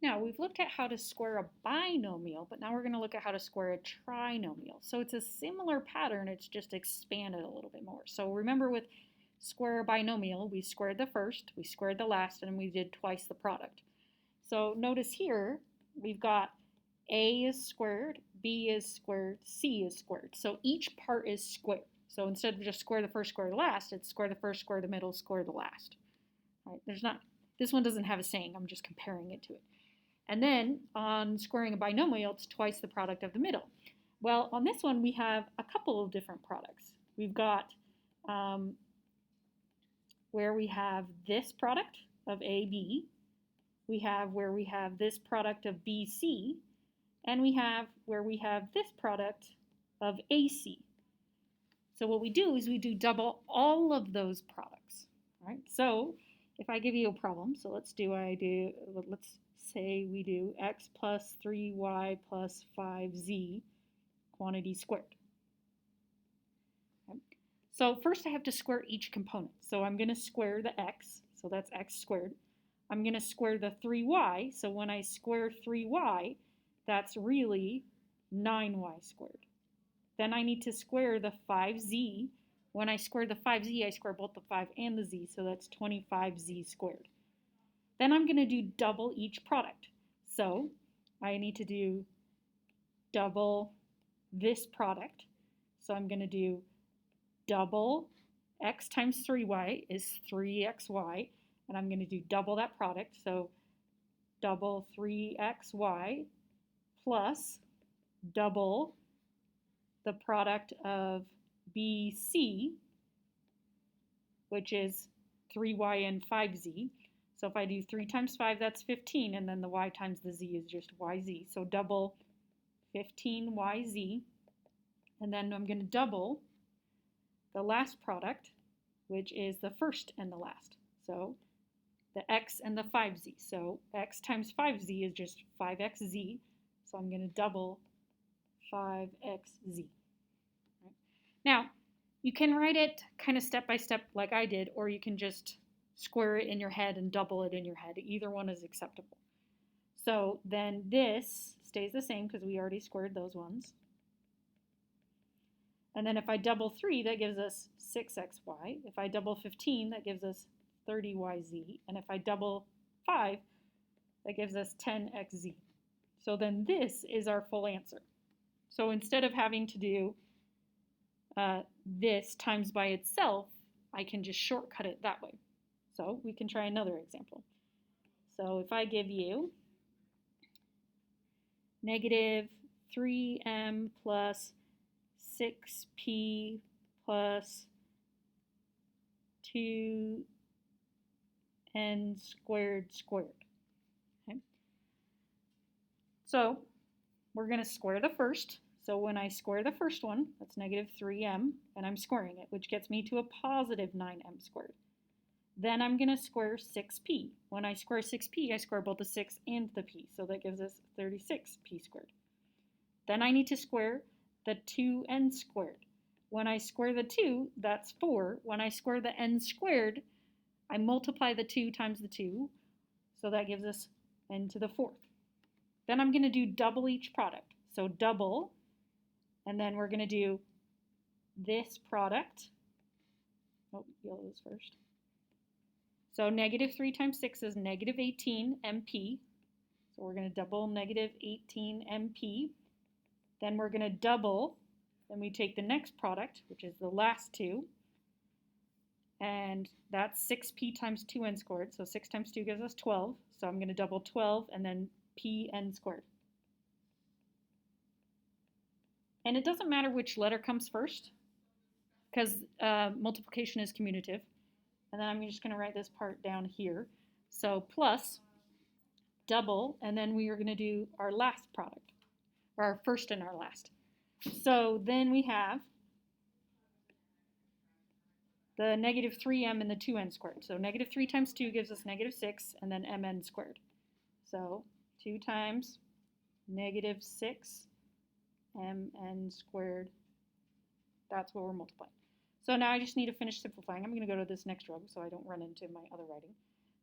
Now, we've looked at how to square a binomial, but now we're going to look at how to square a trinomial. So it's a similar pattern, it's just expanded a little bit more. So remember with square a binomial, we squared the first, we squared the last, and we did twice the product. So notice here, we've got A is squared, B is squared, C is squared. So each part is squared. So instead of just square the first, square the last, it's square the first, square the middle, square the last. All right, this one doesn't have a saying, I'm just comparing it to it. And then on squaring a binomial, it's twice the product of the middle. Well, on this one, we have a couple of different products. We've got where we have this product of AB, we have where we have this product of BC, and we have where we have this product of AC. So what we do is we do double all of those products. Right? So if I give you a problem, so let's say we do x plus 3y plus 5z quantity squared. Okay. So first I have to square each component. So I'm going to square the x, so that's x squared. I'm going to square the 3y, so when I square 3y, that's really 9y squared. Then I need to square the 5z. When I square the 5z, I square both the 5 and the z, so that's 25z squared. Then I'm going to do double each product. So I need to do double this product. So I'm going to do double x times 3y is 3xy, and I'm going to do double that product. So double 3xy plus double the product of BC, which is 3y and 5z. So if I do 3 times 5, that's 15, and then the y times the z is just yz. So double 15yz, and then I'm going to double the last product, which is the first and the last. So the x and the 5z. So x times 5z is just 5xz, so I'm going to double 5xz. Right? Now, you can write it kind of step by step like I did, or you can just square it in your head and double it in your head. Either one is acceptable. So then this stays the same because we already squared those ones. And then if I double 3, that gives us 6xy. If I double 15, that gives us 30yz. And if I double 5, that gives us 10xz. So then this is our full answer. So instead of having to do this times by itself, I can just shortcut it that way. So we can try another example. So if I give you negative 3m plus 6p plus 2n squared squared. Okay. So we're going to square the first. So when I square the first one, that's negative 3m, and I'm squaring it, which gets me to a positive 9m squared. Then I'm going to square 6p. When I square 6p, I square both the 6 and the p, so that gives us 36p squared. Then I need to square the 2n squared. When I square the 2, that's 4. When I square the n squared, I multiply the 2 times the 2, so that gives us n to the 4th. Then I'm going to do double each product. So double, and then we're going to do this product. Oh, yellow is first. So negative 3 times 6 is negative 18 MP. So we're going to double negative 18 MP. Then we're going to double, then we take the next product, which is the last 2. And that's 6p times 2n squared. So 6 times 2 gives us 12. So I'm going to double 12 and then pn squared. And it doesn't matter which letter comes first, because multiplication is commutative. And then I'm just going to write this part down here. So plus, double, and then we are going to do our last product, or our first and our last. So then we have the negative 3m and the 2n squared. So negative 3 times 2 gives us negative 6, and then mn squared. So 2 times negative 6 mn squared. That's what we're multiplying. So now I just need to finish simplifying. I'm going to go to this next row so I don't run into my other writing.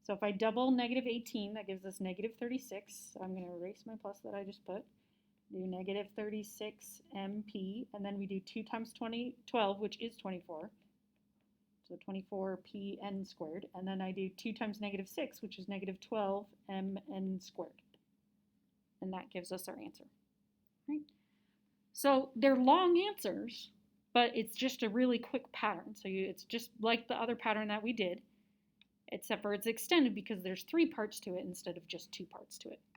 So if I double negative 18, that gives us negative 36. So I'm going to erase my plus that I just put. Do negative 36 MP, and then we do 2 times 12, which is 24. So 24pn squared. And then I do 2 times negative 6, which is negative 12mn squared. And that gives us our answer. Right? So they're long answers, but it's just a really quick pattern. So it's just like the other pattern that we did, except for it's extended because there's 3 parts to it instead of just 2 parts to it.